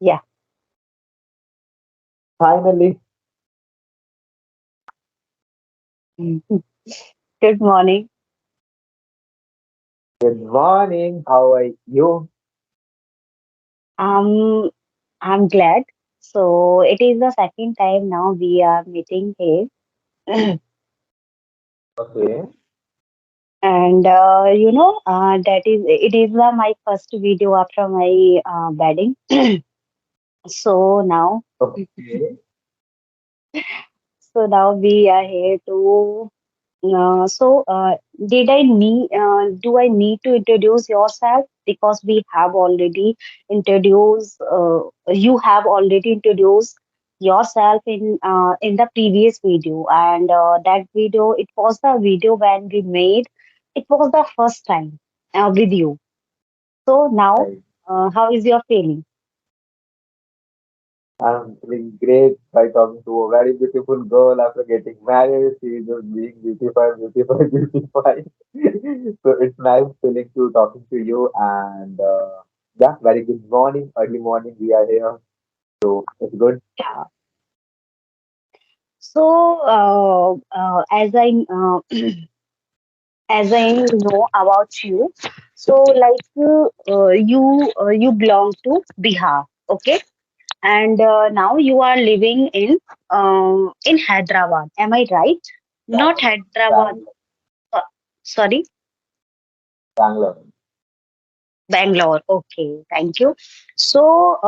Yeah. Finally, Mhm. Good morning. good morning. How are you? Um, I'm glad. So it is the second time now we are meeting here, Okay, and that is it is my first video after my wedding. So now, okay. so now we are here to. Did I need? Do I need to introduce yourself because we have already introduced? You have already introduced yourself in the previous video, and that video it was the video when we made. It was the first time with you. So now, Right. how is your feeling? I'm feeling great by talking to a very beautiful girl after getting married. She is just being beautified, beautified, beautified. So it's nice feeling to talking to you. And yeah, very good morning, early morning. We are here, so it's good. Yeah. So, as I know about you, so you belong to Bihar, okay, and now you are living in Hyderabad. Am I right? Not Hyderabad. Bangalore, Uh, sorry, Bangalore. Bangalore. Okay, thank you. So,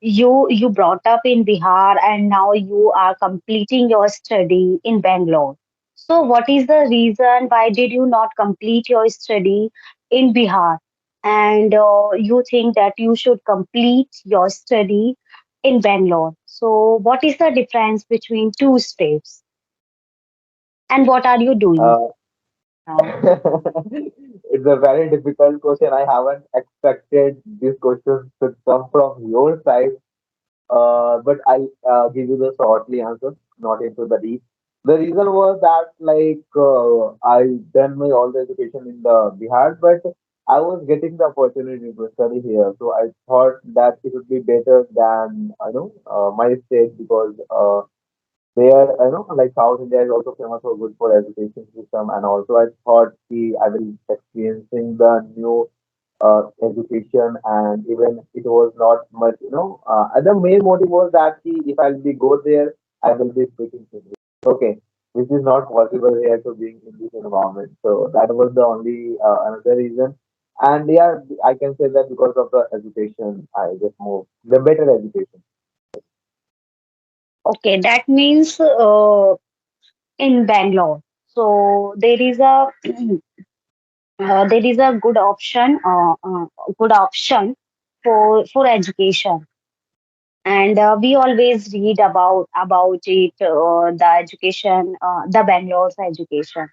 you brought up in Bihar and now you are completing your study in Bangalore. So what is the reason why did you not complete your study in Bihar? And you think that you should complete your study in Bangalore. So what is the difference between two states? And what are you doing Uh, now? It's a very difficult question. I haven't expected this question to come from your side, but I'll give you the shortly answer, not into the deep. The reason was that I done my all the education in the Bihar, but I was getting the opportunity to study here, so I thought that it would be better than my state because there, like South India is also famous for good for education system, and also I thought I will experiencing the new education, and even it was not much, and the main motive was that if I'll be go there, I will be speaking English. Okay, which is not possible here to being in this environment. So that was the only another reason. And yeah, I can say that because of the education, I just moved the better education. Okay, that means in Bangalore. So there is a good option for education, and we always read about it, the education, the Bangalore's education.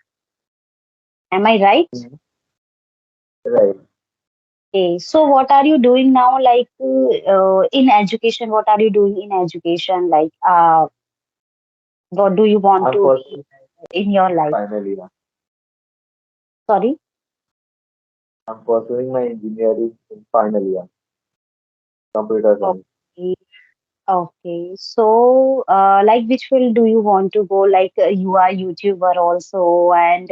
Am I right? Mhm. Right. Okay, so what are you doing now? In education, what are you doing in education? What do you want I'm to be pursuing in your life? finally. Sorry. I'm pursuing my engineering in final year, computer science. Okay. Okay, so which field do you want to go? You are YouTuber also, and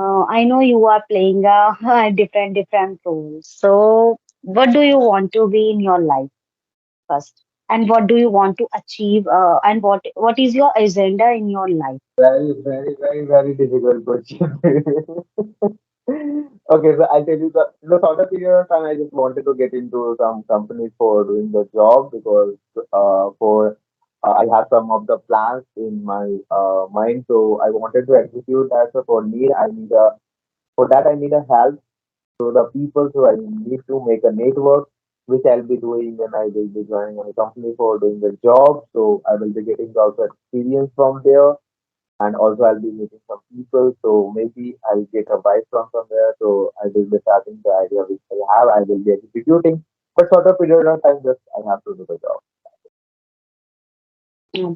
I know you are playing different roles. So, what do you want to be in your life first, and what do you want to achieve? And what is your agenda in your life? Very, very, very, very difficult question. Okay, so I'll tell you in the shorter period of time, I just wanted to get into some companies for doing the job because for I have some of the plans in my mind, so I wanted to execute that. So for that I need a help. So the people, so I need to make a network, which I'll be doing when I will be joining a company for doing the job. So I will be getting also experience from there, and also I'll be meeting some people. So maybe I'll get a vibe from somewhere. So I will be starting the idea which I have. I will be executing, but shorter period of time, just I have to do the job.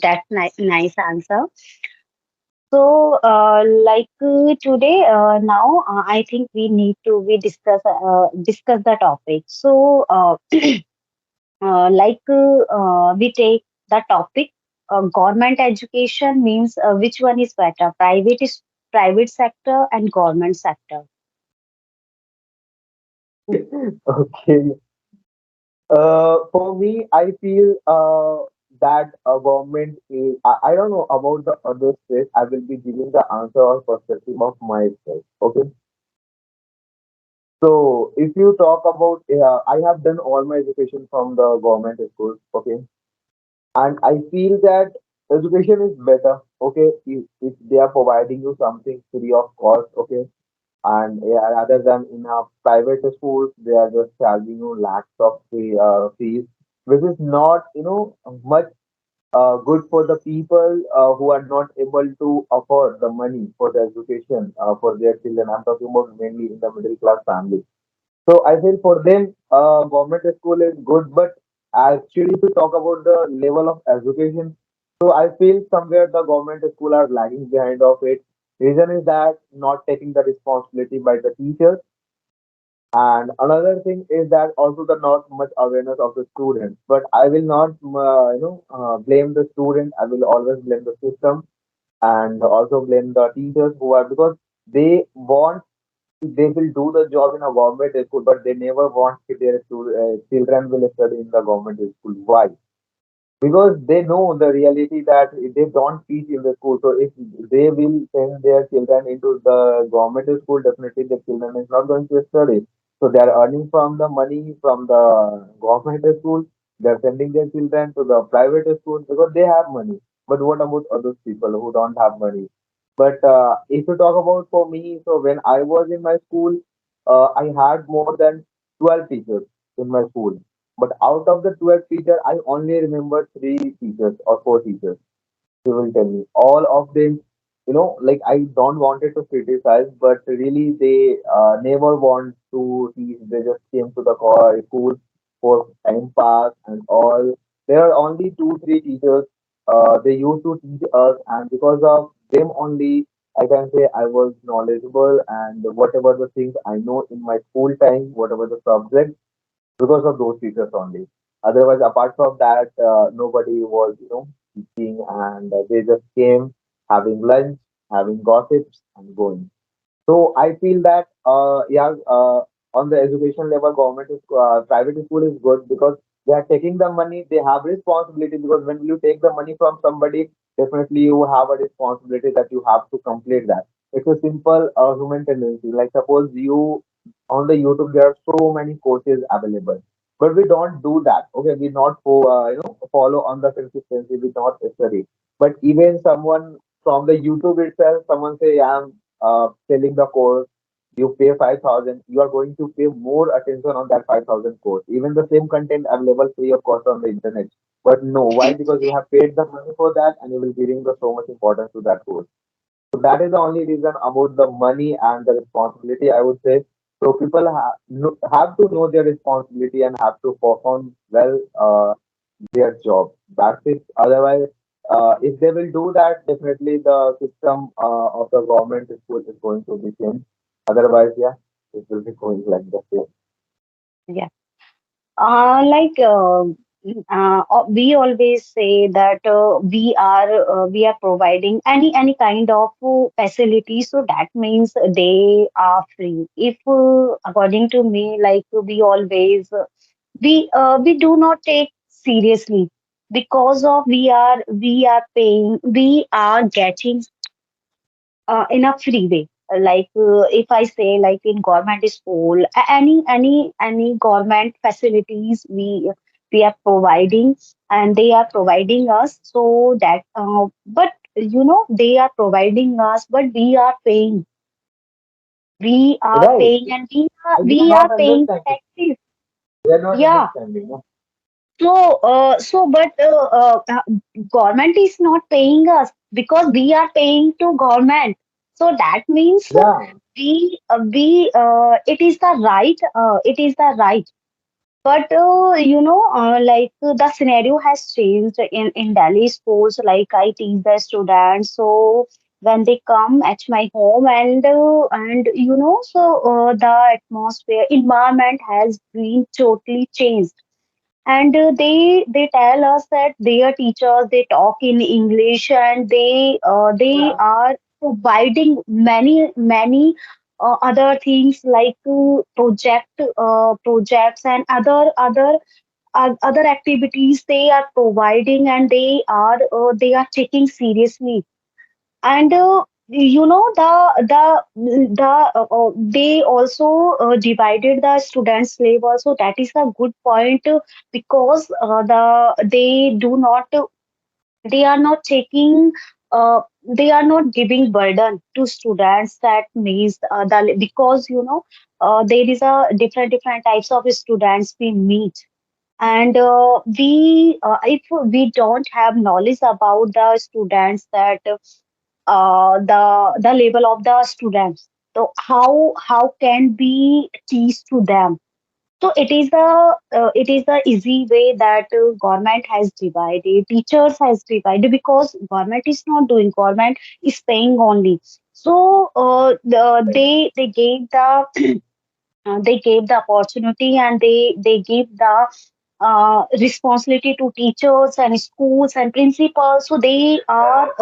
That's nice answer. Today, now I think we need to we discuss the topic. We take the topic. Government education means which one is better? Private sector and government sector. Okay. For me, I feel that a government is. I don't know about the other states. I will be giving the answer or perspective of myself. Okay. So if you talk about, I have done all my education from the government schools. Okay, and I feel that education is better. Okay, if they are providing you something free of cost. Okay, and rather than in a private schools they are just charging you lakhs of fees, which is not much good for the people who are not able to afford the money for the education for their children. I'm talking about mainly in the middle class family. So I feel for them government school is good, but actually if you talk about the level of education, so I feel somewhere the government school are lagging behind of it. Reason is that not taking the responsibility by the teachers, and another thing is that also the not much awareness of the students. But I will not blame the student. I will always blame the system, and also blame the teachers who are, because they want, they will do the job in a government school, but they never want their children will study in the government school. Why? Because they know the reality that they don't teach in the school. So if they will send their children into the government school, definitely the children is not going to study. So they are earning from the money from the government school. They are sending their children to the private school because they have money. But what about other people who don't have money? But if you talk about for me, so when I was in my school, I had more than 12 teachers in my school. But out of the 12 teachers, I only remember three teachers or four teachers. You will tell me. All of them, like I don't wanted to criticize, but really they never want to teach. They just came to the school for time pass and all. There are only two, three teachers. They used to teach us, and because of them only, I can say I was knowledgeable, and whatever the things I know in my school time, whatever the subject, because of those teachers only. Otherwise, apart from that, nobody was, teaching, and they just came having lunch, having gossips, and going. So I feel that yeah, on the education level, private school is good because they are taking the money. They have responsibility, because when you take the money from somebody, definitely you have a responsibility that you have to complete that. It's a simple human tendency. Like suppose you on the YouTube there are so many courses available, but we don't do that. Okay, we not follow on the consistency. We not study. But even someone from the YouTube itself, someone say, "Yeah, I'm selling the course, you pay 5,000, you are going to pay more attention on that 5,000 course. Even the same content available free of cost on the internet. But no, why? Because you have paid the money for that and you will giving the so much importance to that course. So that is the only reason about the money and the responsibility, I would say. So people have to know their responsibility and have to perform well their job. That's it. Otherwise, if they will do that, definitely the system of the government is going to be changed. Otherwise, yeah, it will be going like the same. Yeah. We always say that we are providing any kind of facility, so that means they are free. If according to me, we do not take seriously because of we are paying, we are getting in a free way. If I say like in government school, any government facilities we are providing, and they are providing us, so that but they are providing us, but Right. we are paying, and You are we not are paying the understanding. taxes. They are not Yeah. understanding. No? But government is not paying us because we are paying to government. So that means Yeah. it is the right. It is the right. But the scenario has changed in Delhi schools. Like I teach the students, so when they come at my home, and the atmosphere environment has been totally changed. And they tell us that their teachers, they talk in English, and they are providing many other things like projects and other activities they are providing, and they are taking seriously. And they also divided the students labor, so that is a good point, because they do not they are not taking they are not giving burden to students. That means because there is a different types of students we meet. And we if we don't have knowledge about the students, that the level of the students, so how can we teach to them? So it is the easy way that government has divided, teachers has divided, because government is not doing, government is paying only. So they gave the opportunity, and they give the responsibility to teachers and schools and principals. So they are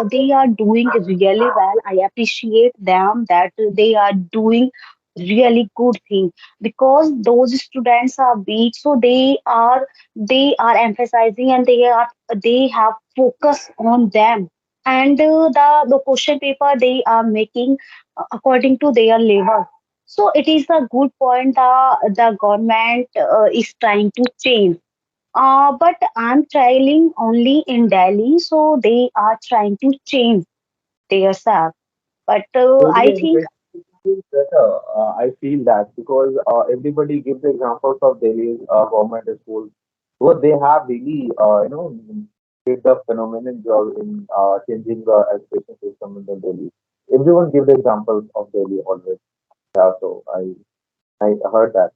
doing really well. I appreciate them that they are doing really good thing, because those students are weak, so they are emphasizing, and they have focus on them. And the question paper they are making according to their level. So it is a good point the government is trying to change. But I'm trialing only in Delhi, so they are trying to change their self. But I Totally, and think, it is better. I feel that because everybody gives examples of Delhi's government schools, what they have really, did the phenomenon job in changing the education system in the Delhi. Everyone gives the examples of Delhi always. Yeah, so I heard that.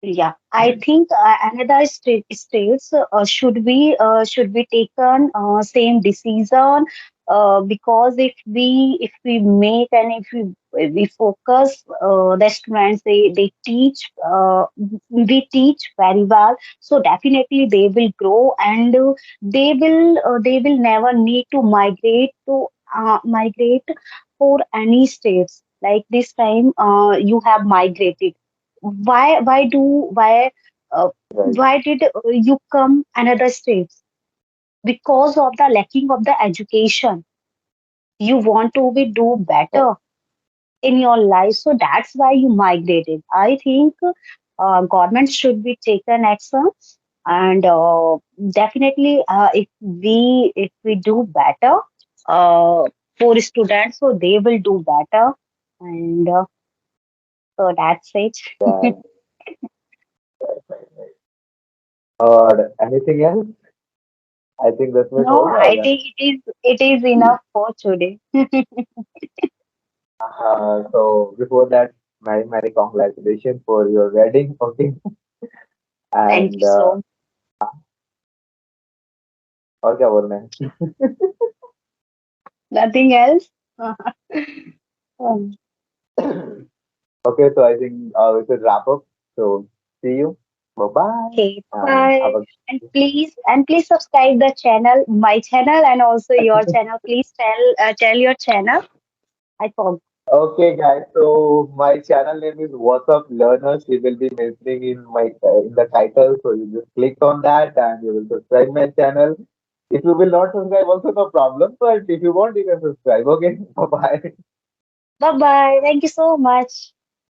yeah, I think another states should be taken same decision, because if we make, and if we focus the students, they teach, we teach very well, so definitely they will grow, and they will never need to migrate for any states. Like this time you have migrated, why uh, Right. why did you come another states? Because of the lacking of the education. You want to be do Right. better in your life, so that's why you migrated. I think government should be taken action, and definitely if we do better uh, for students, so they will do better. And so that's it. Right. Right. Right. Right. Anything else? I think this was No, over I then. think it is enough for today. So before that, many many congratulations for your wedding. Okay, Thank and you so. और क्या बोलना है? Nothing else. Um, Okay, so I think we should wrap up. So see you. Bye bye, okay, bye and have bye. a And please subscribe the channel, my channel, and also your channel. Please tell your channel. I forgot. okay, guys. So my channel name is What's Up Learners. It will be mentioning in my in the title. So you just click on that and you will subscribe my channel. If you will not subscribe, also no problem. But if you want, you can subscribe. Okay, bye bye. Bye bye. Thank you so much.